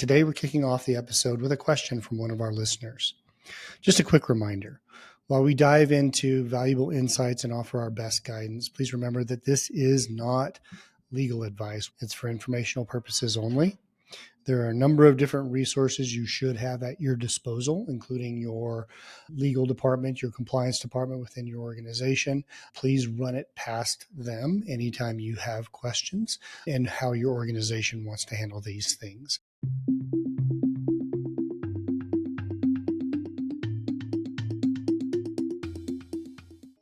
Today, we're kicking off the episode with a question from one of our listeners. Just a quick reminder, while we dive into valuable insights and offer our best guidance, please remember that this is not legal advice. It's for informational purposes only. There are a number of different resources you should have at your disposal, including your legal department, your compliance department within your organization. Please run it past them anytime you have questions and how your organization wants to handle these things.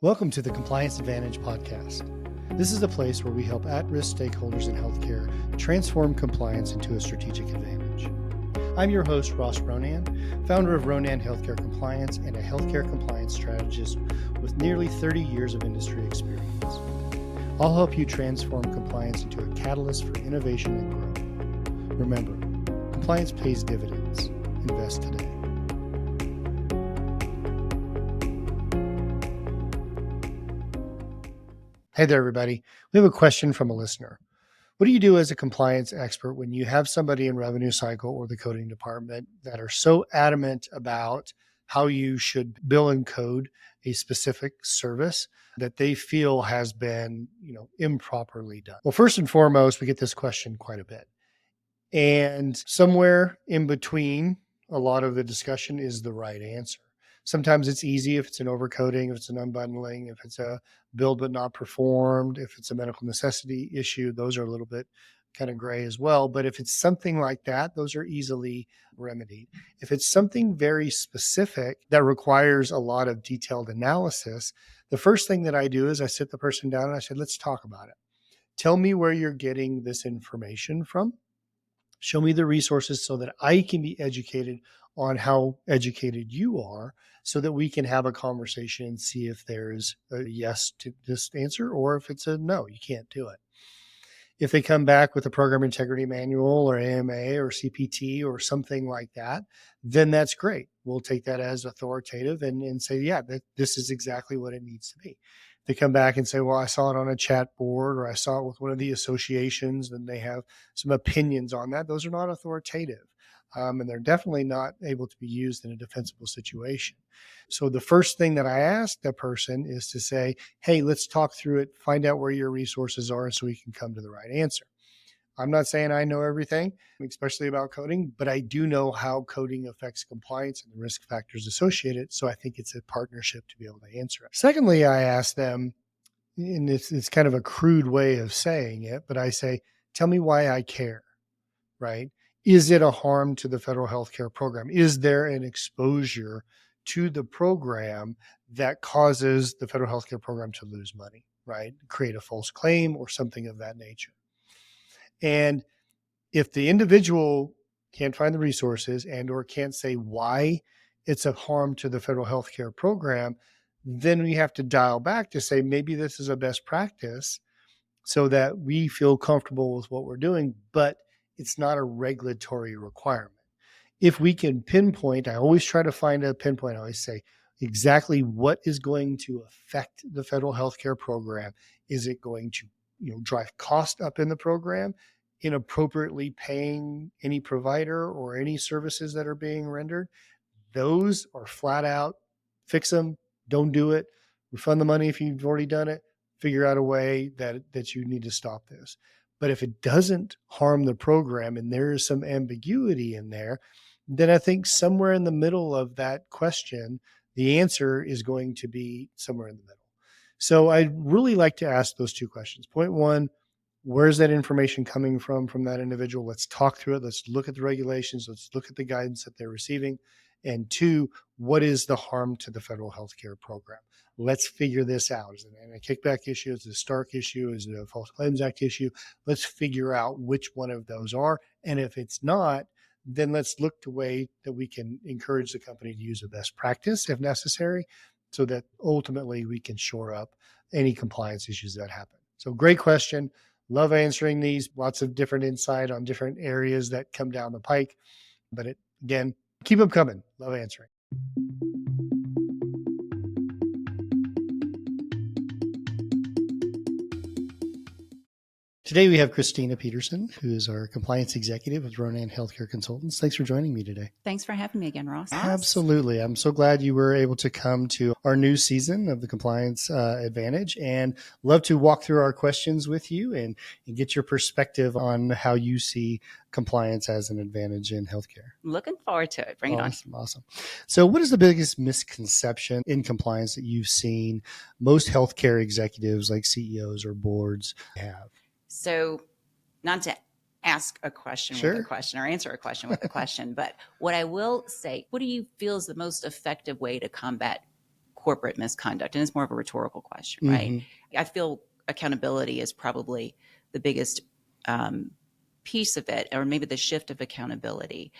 Welcome to the Compliance Advantage podcast. This is a place where we help at-risk stakeholders in healthcare transform compliance into a strategic advantage. I'm your host, Ronan, founder of Ronan Healthcare Consultants and a healthcare compliance strategist with nearly 30 years of industry experience. I'll help you transform compliance into a catalyst for innovation and growth. Remember, compliance pays dividends. Invest today. Hey there, everybody. We have a question from a listener. What do you do as a compliance expert when you have somebody in revenue cycle or the coding department that are so adamant about how you should bill and code a specific service that they feel has been, improperly done? Well, first and foremost, we get this question quite a bit. And somewhere in between a lot of the discussion is the right answer. Sometimes it's easy if it's an overcoding, if it's an unbundling, if it's a billed but not performed, if it's a medical necessity issue, those are a little bit kind of gray as well. But if it's something like that, those are easily remedied. If it's something very specific that requires a lot of detailed analysis, the first thing that I do is I sit the person down and I say, let's talk about it. Tell me where you're getting this information from. Show me the resources so that I can be educated on how educated you are so that we can have a conversation and see if there's a yes to this answer or if it's a no, you can't do it. If they come back with a program integrity manual or AMA or CPT or something like that, then that's great. We'll take that as authoritative and say, yeah, this is exactly what it needs to be. They come back and say, well, I saw it on a chat board or I saw it with one of the associations and they have some opinions on that. Those are not authoritative. And they're definitely not able to be used in a defensible situation. So the first thing that I ask that person is to say, hey, let's talk through it, find out where your resources are so we can come to the right answer. I'm not saying I know everything, especially about coding, but I do know how coding affects compliance and the risk factors associated. So I think it's a partnership to be able to answer it. Secondly, I ask them, and it's kind of a crude way of saying it, but I say, tell me why I care, right? Is it a harm to the federal healthcare program? Is there an exposure to the program that causes the federal healthcare program to lose money, right? Create a false claim or something of that nature. And if the individual can't find the resources and or can't say why it's a harm to the federal healthcare program, then we have to dial back to say maybe this is a best practice so that we feel comfortable with what we're doing, but it's not a regulatory requirement. If we can pinpoint, I always try to find a pinpoint. I always say exactly what is going to affect the federal healthcare program. Is it going to drive cost up in the program, inappropriately paying any provider or any services that are being rendered? Those are flat out, fix them, don't do it, refund the money if you've already done it, figure out a way that you need to stop this. But if it doesn't harm the program and there is some ambiguity in there, then I think somewhere in the middle of that question, the answer is going to be somewhere in the middle. So I really like to ask those two questions. Point one, where's that information coming from that individual? Let's talk through it. Let's look at the regulations. Let's look at the guidance that they're receiving. And two, what is the harm to the federal healthcare program? Let's figure this out. Is it a kickback issue? Is it a Stark issue? Is it a False Claims Act issue? Let's figure out which one of those are. And if it's not, then let's look to a way that we can encourage the company to use a best practice if necessary, so that ultimately we can shore up any compliance issues that happen. So great question. Love answering these. Lots of different insight on different areas that come down the pike. But again, keep them coming. Love answering. Today we have Christina Peterson, who is our compliance executive with Ronan Healthcare Consultants. Thanks for joining me today. Thanks for having me again, Ross. Absolutely. I'm so glad you were able to come to our new season of the Compliance Advantage, and love to walk through our questions with you and get your perspective on how you see compliance as an advantage in healthcare. Looking forward to it. Bring it on. Awesome. So what is the biggest misconception in compliance that you've seen most healthcare executives like CEOs or boards have? So not to ask a question with a question or answer a question with a question, but what I will say, what do you feel is the most effective way to combat corporate misconduct? And it's more of a rhetorical question, right? I feel accountability is probably the biggest piece of it, or maybe the shift of accountability,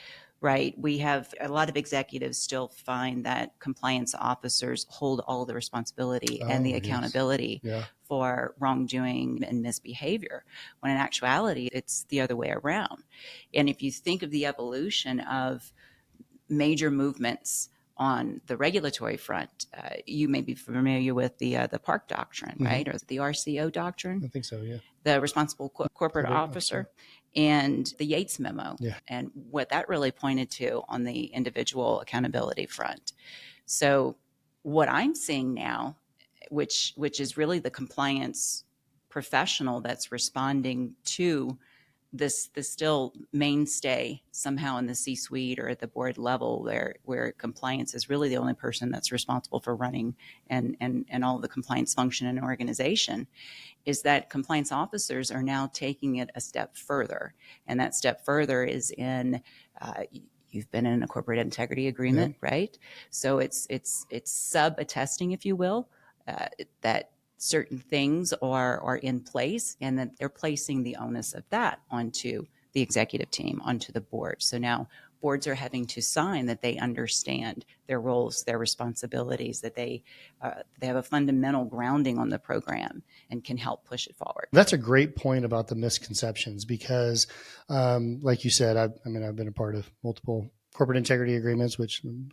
right? We have a lot of executives still find that compliance officers hold all the responsibility and the accountability for wrongdoing and misbehavior, when in actuality, it's the other way around. And if you think of the evolution of major movements on the regulatory front, you may be familiar with the Park Doctrine, right? Or the RCO Doctrine? I think so, yeah. The Responsible Corporate Officer. And the Yates Memo, and what that really pointed to on the individual accountability front. So what I'm seeing now, which is really the compliance professional that's responding to this still mainstay somehow in the C-suite or at the board level, where compliance is really the only person that's responsible for running and all the compliance function in an organization, is that compliance officers are now taking it a step further. And that step further is in, you've been in a corporate integrity agreement, right? So it's sub-attesting, if you will, that certain things are in place, and that they're placing the onus of that onto the executive team, onto the board. So now boards are having to sign that they understand their roles, their responsibilities, that they have a fundamental grounding on the program and can help push it forward. That's a great point about the misconceptions, because like you said, I've been a part of multiple corporate integrity agreements, which I'm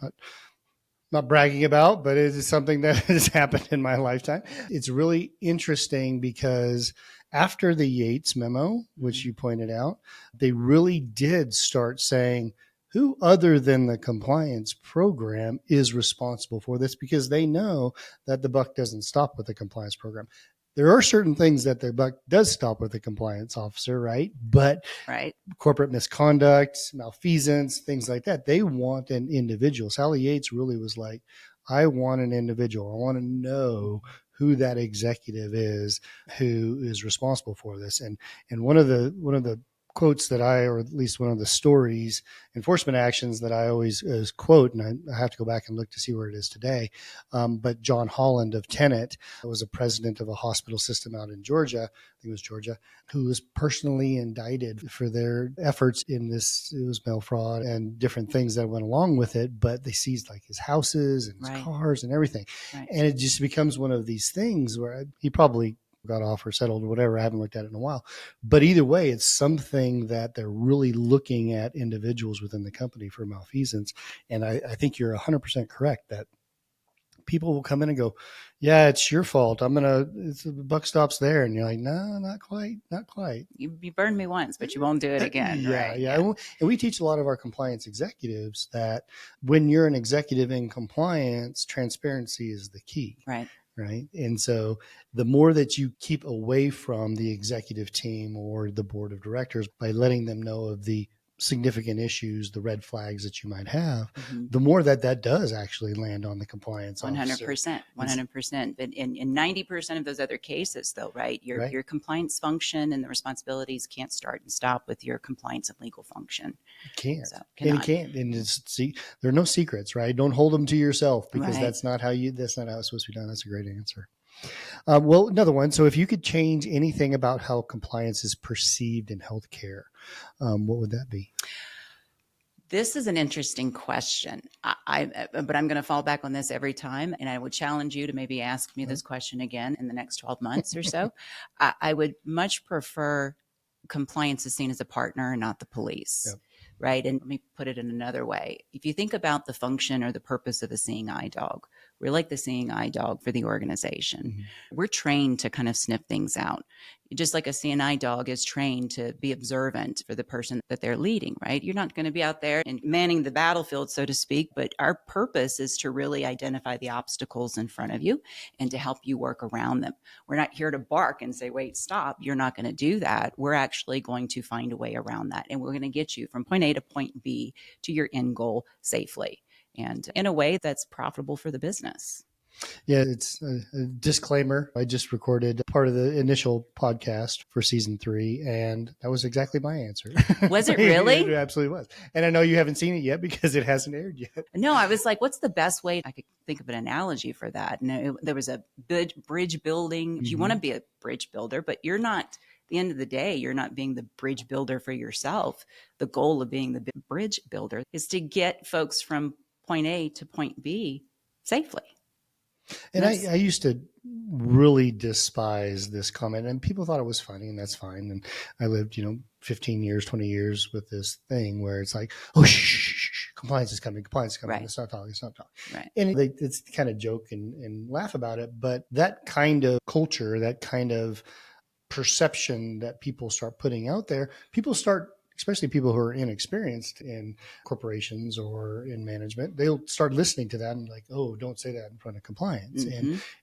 not bragging about, but it is something that has happened in my lifetime. It's really interesting because after the Yates Memo, which you pointed out, they really did start saying, who other than the compliance program is responsible for this? Because they know that the buck doesn't stop with the compliance program. There are certain things that the buck does stop with the compliance officer, right? But corporate misconduct, malfeasance, things like that, they want an individual. Sally Yates really was like, I want an individual. I want to know who that executive is who is responsible for this. And one of the quotes that or at least one of the stories, enforcement actions that I always quote, and I have to go back and look to see where it is today. But John Holland of Tenet was a president of a hospital system out in Georgia, I think it was Georgia, who was personally indicted for their efforts in this. It was mail fraud and different things that went along with it, but they seized like his houses and his cars and everything. And it just becomes one of these things where he probably got off or settled or whatever. I haven't looked at it in a while. But either way, it's something that they're really looking at individuals within the company for malfeasance. And I think you're 100% correct that people will come in and go, yeah, it's your fault. The buck stops there. And you're like, no, not quite. You burned me once, but you won't do it again. Yeah. And we teach a lot of our compliance executives that when you're an executive in compliance, transparency is the key. Right. And so the more that you keep away from the executive team or the board of directors by letting them know of the significant issues, the red flags that you might have, the more that does actually land on the compliance officer. 100%. But in 90% of those other cases, though, right, your compliance function and the responsibilities can't start and stop with your compliance and legal function. It can't. And it can't. And there are no secrets, right? Don't hold them to yourself, because that's not how it's supposed to be done. That's a great answer. Well, another one. So if you could change anything about how compliance is perceived in healthcare, what would that be? This is an interesting question. But I'm going to fall back on this every time. And I would challenge you to maybe ask me this question again in the next 12 months or so. I would much prefer compliance is seen as a partner and not the police. Right. And let me put it in another way. If you think about the function or the purpose of a seeing eye dog, we're like the seeing eye dog for the organization. We're trained to kind of sniff things out. Just like a CNI dog is trained to be observant for the person that they're leading, right? You're not going to be out there and manning the battlefield, so to speak, but our purpose is to really identify the obstacles in front of you and to help you work around them. We're not here to bark and say, wait, stop. You're not going to do that. We're actually going to find a way around that. And we're going to get you from point A to point B to your end goal safely and in a way that's profitable for the business. Yeah, it's a disclaimer. I just recorded part of the initial podcast for season 3, and that was exactly my answer. Was it really? It absolutely was. And I know you haven't seen it yet because it hasn't aired yet. No, I was like, what's the best way? I could think of an analogy for that. And there was a bridge building. You want to be a bridge builder, but you're not, at the end of the day, you're not being the bridge builder for yourself. The goal of being the bridge builder is to get folks from point A to point B safely. And I used to really despise this comment, and people thought it was funny, and that's fine. And I lived, 15 years, 20 years with this thing where it's like, oh, shh, compliance is coming. Right. It's not talking. Right. And it's kind of joke and laugh about it. But that kind of culture, that kind of perception that people start putting out there, especially people who are inexperienced in corporations or in management, they'll start listening to that and like, oh, don't say that in front of compliance.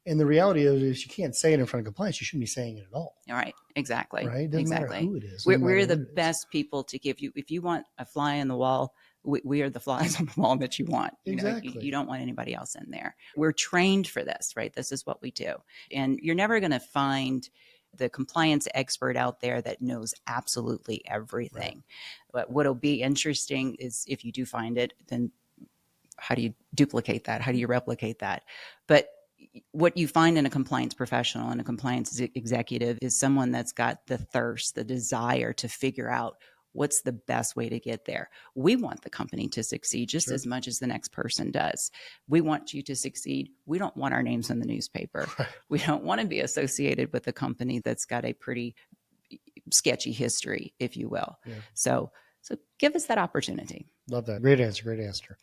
And the reality is, if you can't say it in front of compliance, you shouldn't be saying it at all. All right. Exactly. Right. Doesn't exactly. matter who it is. We're the best people to give you. If you want a fly in the wall, we are the flies on the wall that you want. Exactly. You don't want anybody else in there. We're trained for this, right? This is what we do. And you're never going to find the compliance expert out there that knows absolutely everything. Right. But what'll be interesting is if you do find it, then how do you duplicate that? How do you replicate that? But what you find in a compliance professional and a compliance executive is someone that's got the thirst, the desire to figure out what's the best way to get there. We want the company to succeed just as much as the next person does. We want you to succeed. We don't want our names in the newspaper. Right. We don't want to be associated with a company that's got a pretty sketchy history, if you will. Yeah. So give us that opportunity. Love that. Great answer.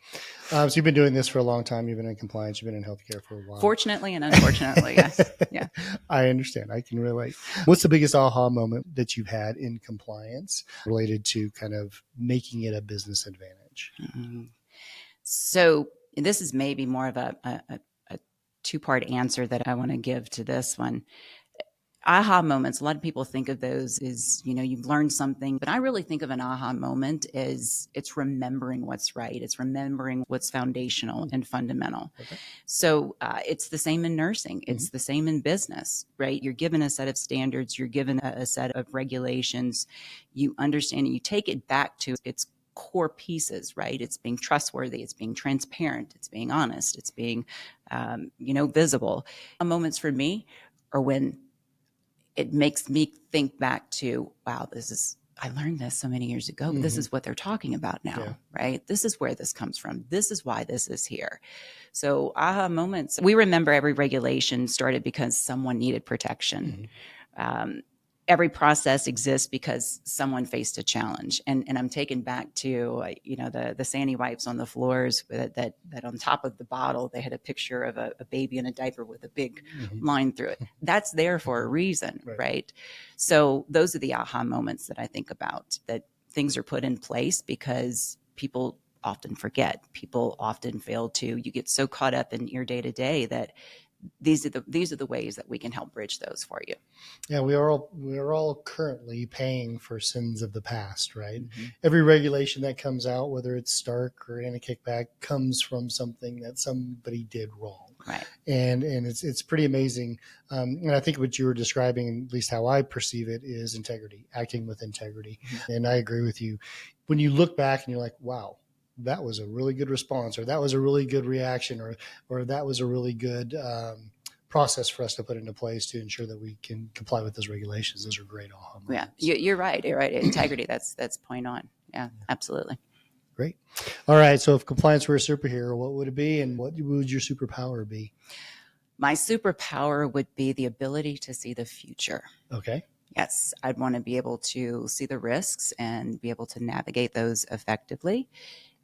So you've been doing this for a long time. You've been in compliance. You've been in healthcare for a while. Fortunately and unfortunately, yes. Yeah. I understand. I can relate. What's the biggest aha moment that you've had in compliance related to kind of making it a business advantage? Mm-hmm. So this is maybe more of a two-part answer that I want to give to this one. Aha moments, a lot of people think of those as, you've learned something, but I really think of an aha moment as it's remembering what's right. It's remembering what's foundational and fundamental. Okay. So it's the same in nursing. It's the same in business, right? You're given a set of standards. You're given a set of regulations. You understand and you take it back to its core pieces, right? It's being trustworthy. It's being transparent. It's being honest. It's being, visible. Moments for me are when it makes me think back to, wow, I learned this so many years ago, but this is what they're talking about now, right? This is where this comes from. This is why this is here. So aha moments, we remember every regulation started because someone needed protection. Every process exists because someone faced a challenge. And I'm taken back to, the Sandy wipes on the floors that on top of the bottle, they had a picture of a baby in a diaper with a big line through it. That's there for a reason, right? So those are the aha moments that I think about, that things are put in place because people often forget. People often fail to. You get so caught up in your day-to-day that these are the ways that we can help bridge those for you. Yeah, we are all currently paying for sins of the past, right? Every regulation that comes out, whether it's Stark or anti-kickback, comes from something that somebody did wrong. Right. And it's pretty amazing. And I think what you were describing, at least how I perceive it, is integrity, acting with integrity. And I agree with you. When you look back and you're like, wow, that was a really good response, or that was a really good reaction, or that was a really good process for us to put into place to ensure that we can comply with those regulations. Those are great aha moments. Yeah, you're right. Integrity, that's point on. Yeah, absolutely. Great. All right. So if compliance were a superhero, what would it be, and what would your superpower be? My superpower would be the ability to see the future. Okay. Yes, I'd want to be able to see the risks and be able to navigate those effectively.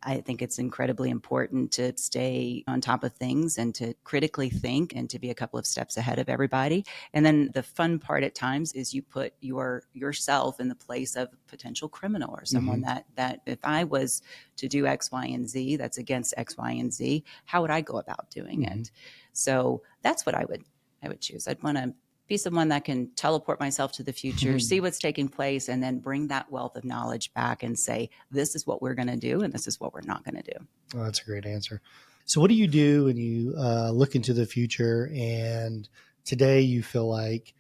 I think it's incredibly important to stay on top of things and to critically think and to be a couple of steps ahead of everybody. And then the fun part at times is you put yourself in the place of a potential criminal or someone that if I was to do X, Y, and Z, that's against X, Y, and Z, how would I go about doing it? So that's what I would choose. I'd want to be someone that can teleport myself to the future, see what's taking place, and then bring that wealth of knowledge back and say, this is what we're going to do, and this is what we're not going to do. Oh, that's a great answer. So what do you do when you look into the future and today you feel like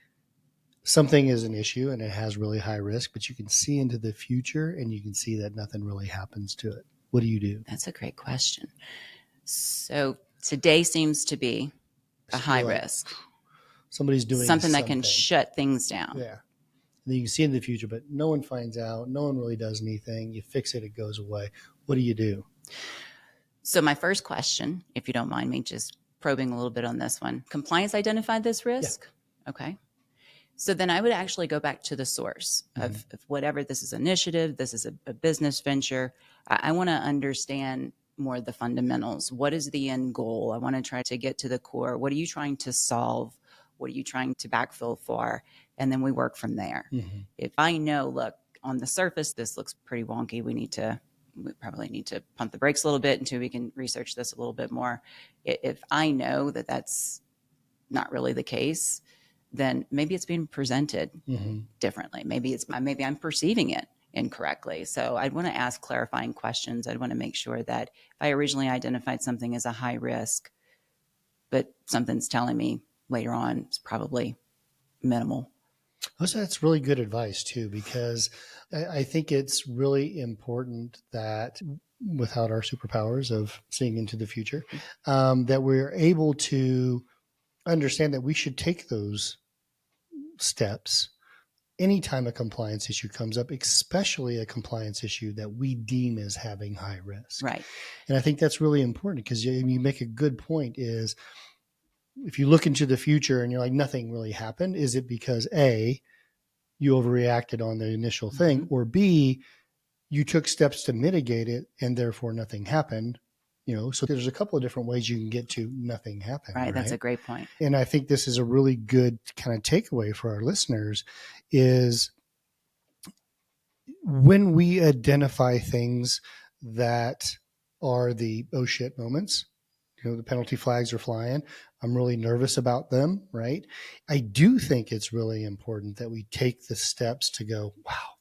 something is an issue and it has really high risk, but you can see into the future and you can see that nothing really happens to it? What do you do? That's a great question. So today seems to be a high risk. Somebody's doing something that can shut things down. Yeah. And then you can see in the future, but no one finds out. No one really does anything. You fix it, it goes away. What do you do? So my first question, if you don't mind me just probing a little bit on this one, compliance identified this risk? Yeah. Okay. So then I would actually go back to the source of whatever this is initiative, this is a business venture. I want to understand more of the fundamentals. What is the end goal? I want to try to get to the core. What are you trying to solve? What are you trying to backfill for? And then we work from there. If I know, look, on the surface, this looks pretty wonky. We probably need to pump the brakes a little bit until we can research this a little bit more. If I know that that's not really the case, then maybe it's being presented differently. Maybe I'm perceiving it incorrectly. So I'd want to ask clarifying questions. I'd want to make sure that if I originally identified something as a high risk, but something's telling me later on it's probably minimal. That's really good advice too, because I think it's really important that without our superpowers of seeing into the future, that we're able to understand that we should take those steps anytime a compliance issue comes up, especially a compliance issue that we deem as having high risk. Right. And I think that's really important because you make a good point is if you look into the future and you're like, nothing really happened, is it because A, you overreacted on the initial thing, or B, you took steps to mitigate it and therefore nothing happened? So there's a couple of different ways you can get to nothing happened. Right. That's a great point. And I think this is a really good kind of takeaway for our listeners is when we identify things that are the oh shit moments, the penalty flags are flying. I'm really nervous about them, right? I do think it's really important that we take the steps to go, wow,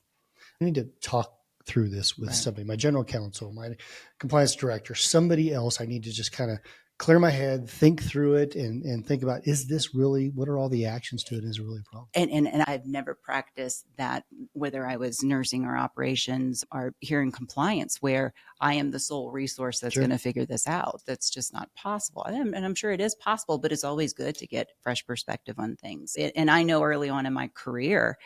I need to talk through this with somebody, my general counsel, my compliance director, somebody else. I need to just kind of clear my head, think through it and think about, is this really, what are all the actions to it? Is it really a problem? And I've never practiced that, whether I was nursing or operations or here in compliance, where I am the sole resource that's going to figure this out. That's just not possible. And I'm sure it is possible, but it's always good to get fresh perspective on things. And I know early on in my career,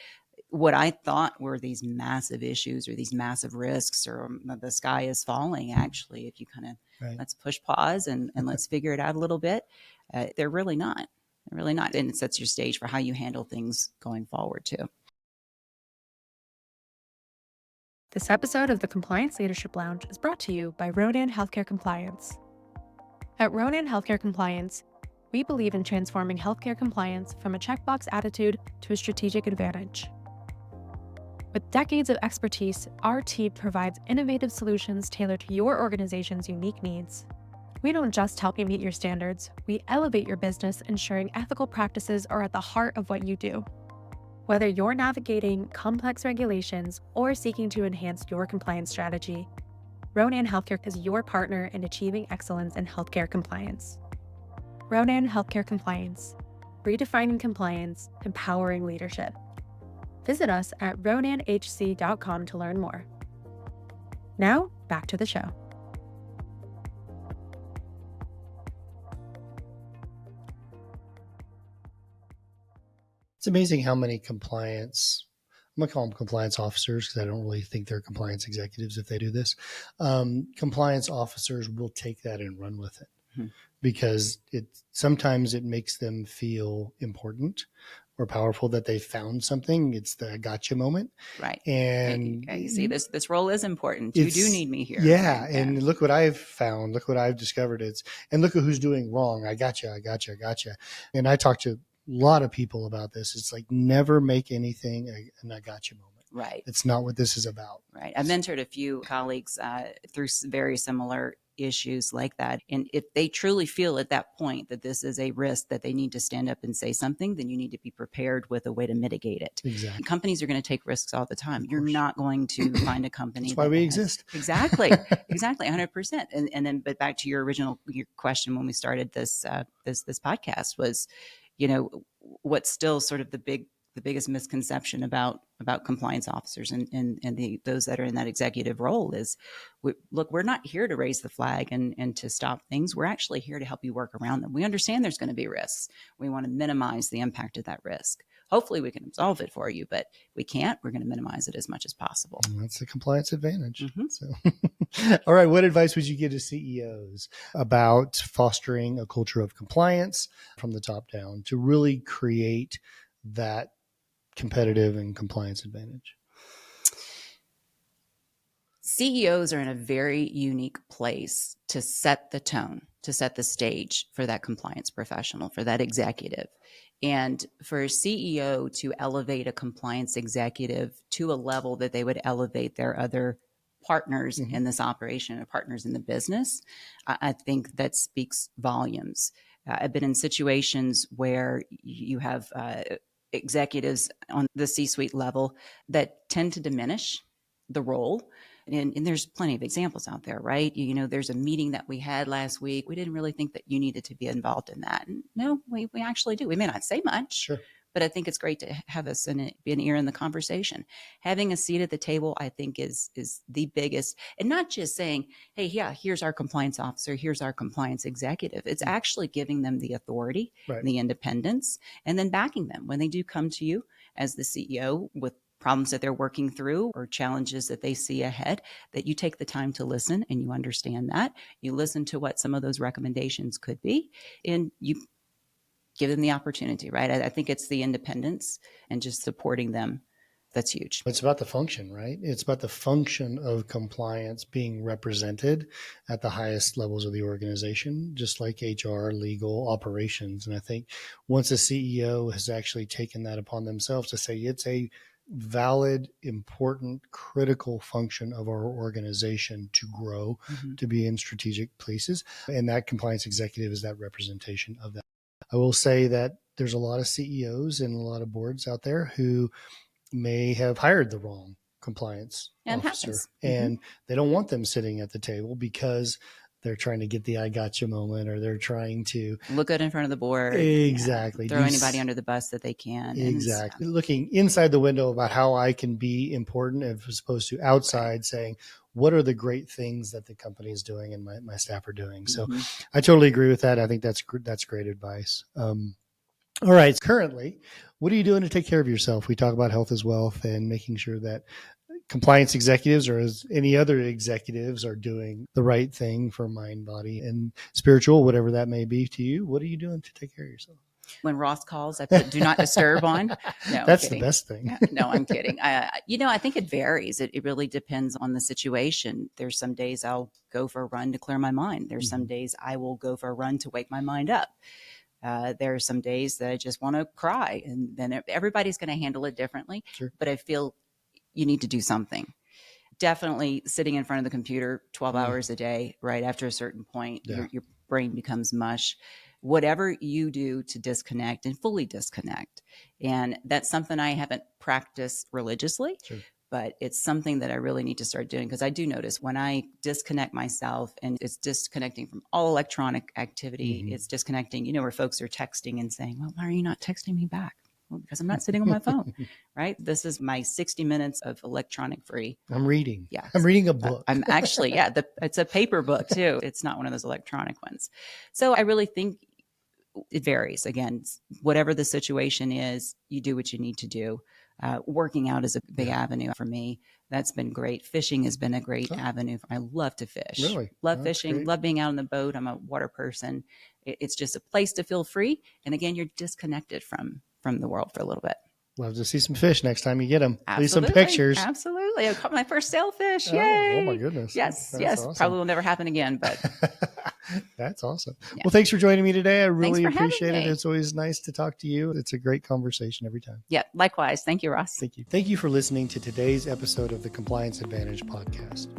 what I thought were these massive issues or these massive risks or the sky is falling, actually, if you kind of let's push pause and let's figure it out a little bit, they're really not. They're really not. And it sets your stage for how you handle things going forward, too. This episode of the Compliance Leadership Lounge is brought to you by Ronan Healthcare Compliance. At Ronan Healthcare Compliance, we believe in transforming healthcare compliance from a checkbox attitude to a strategic advantage. With decades of expertise, our team provides innovative solutions tailored to your organization's unique needs. We don't just help you meet your standards, we elevate your business, ensuring ethical practices are at the heart of what you do. Whether you're navigating complex regulations or seeking to enhance your compliance strategy, Ronan Healthcare is your partner in achieving excellence in healthcare compliance. Ronan Healthcare Compliance, redefining compliance, empowering leadership. Visit us at ronanhc.com to learn more. Now, back to the show. It's amazing how many compliance, I'm going to call them compliance officers because I don't really think they're compliance executives if they do this. Compliance officers will take that and run with it because sometimes it makes them feel important or powerful that they found something. It's the gotcha moment. Right. And you see, this role is important. You do need me here. Yeah. Right? And look what I've found. Look what I've discovered. And look at who's doing wrong. I gotcha. And I talk to a lot of people about this. It's like, never make anything an I gotcha moment. Right. It's not what this is about. Right. I've mentored a few colleagues through very similar issues like that. And if they truly feel at that point that this is a risk that they need to stand up and say something, then you need to be prepared with a way to mitigate it. Exactly. Companies are going to take risks all the time. You're not going to find a company. That's why we exist. Exactly. 100%. And then, but back to your question when we started this podcast was, what's still sort of the biggest misconception about compliance officers and those that are in that executive role is, we're not here to raise the flag and to stop things. We're actually here to help you work around them. We understand there's going to be risks. We want to minimize the impact of that risk. Hopefully we can absolve it for you, but we can't. We're going to minimize it as much as possible. And that's the compliance advantage. Mm-hmm. So, all right. What advice would you give to CEOs about fostering a culture of compliance from the top down to really create that competitive and compliance advantage? CEOs are in a very unique place to set the tone, to set the stage for that compliance professional, for that executive. And for a CEO to elevate a compliance executive to a level that they would elevate their other partners in this operation or partners in the business, I think that speaks volumes. I've been in situations where you have executives on the C-suite level that tend to diminish the role. And there's plenty of examples out there, right? There's a meeting that we had last week. We didn't really think that you needed to be involved in that. And no, we actually do. We may not say much, sure, but I think it's great to have us be an ear in the conversation. Having a seat at the table, I think, is the biggest. And not just saying, hey, yeah, here's our compliance officer, here's our compliance executive. It's actually giving them the authority, right, the independence, and then backing them when they do come to you as the CEO with problems that they're working through or challenges that they see ahead, that you take the time to listen and you understand that. You listen to what some of those recommendations could be, and you give them the opportunity, right? I think it's the independence and just supporting them that's huge. It's about the function, right? It's about the function of compliance being represented at the highest levels of the organization, just like HR, legal, operations. And I think once a CEO has actually taken that upon themselves to say it's a valid, important, critical function of our organization to grow, to be in strategic places, and that compliance executive is that representation of that. I will say that there's a lot of CEOs and a lot of boards out there who may have hired the wrong compliance officer, and they don't want them sitting at the table because they're trying to get the I gotcha moment, or they're trying to look good in front of the board. Exactly. Throw anybody under the bus that they can. Exactly. Looking inside the window about how I can be important as opposed to outside saying, what are the great things that the company is doing and my staff are doing? So I totally agree with that. I think that's great advice. All right. Currently, what are you doing to take care of yourself? We talk about health as wealth and making sure that compliance executives, or as any other executives, are doing the right thing for mind, body, and spiritual, whatever that may be to you. What are you doing to take care of yourself? When Ross calls, I put do not disturb on. No, that's the best thing. No, I'm kidding. I think it varies. It really depends on the situation. There's some days I'll go for a run to clear my mind. There's some days I will go for a run to wake my mind up. There are some days that I just want to cry, and then everybody's going to handle it differently. Sure. But I feel you need to do something. Definitely sitting in front of the computer 12 hours a day, right after a certain point, your brain becomes mush. Whatever you do to disconnect and fully disconnect. And that's something I haven't practiced religiously. Sure. But it's something that I really need to start doing, because I do notice when I disconnect myself, and it's disconnecting from all electronic activity, it's disconnecting, where folks are texting and saying, well, why are you not texting me back? Well, because I'm not sitting on my phone, right? This is my 60 minutes of electronic free. I'm reading. Yeah. I'm reading a book. I'm actually, it's a paper book too. It's not one of those electronic ones. So I really think it varies. Again, whatever the situation is, you do what you need to do. Working out is a big avenue for me. That's been great. Fishing has been a great avenue. I love to fish. Really? Love fishing. Great. Love being out on the boat. I'm a water person. It's just a place to feel free. And again, you're disconnected from from the world for a little bit. Love to see some fish next time you get them. Absolutely. Leave some pictures. Absolutely. I caught my first sailfish. Yay. Oh my goodness. Yes. That's yes. awesome. Probably will never happen again, but that's awesome. Yeah. Well, thanks for joining me today. I really Thanks for appreciate having it. me. It's always nice to talk to you. It's a great conversation every time. Yeah, likewise. Thank you, Ross. Thank you. Thank you for listening to today's episode of the Compliance Advantage podcast.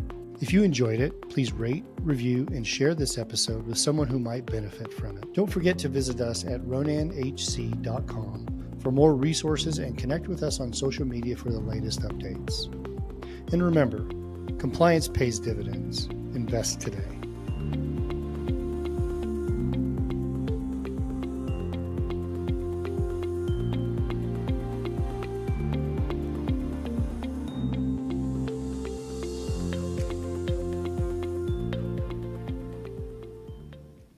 If you enjoyed it, please rate, review, and share this episode with someone who might benefit from it. Don't forget to visit us at ronanhc.com for more resources and connect with us on social media for the latest updates. And remember, compliance pays dividends. Invest today.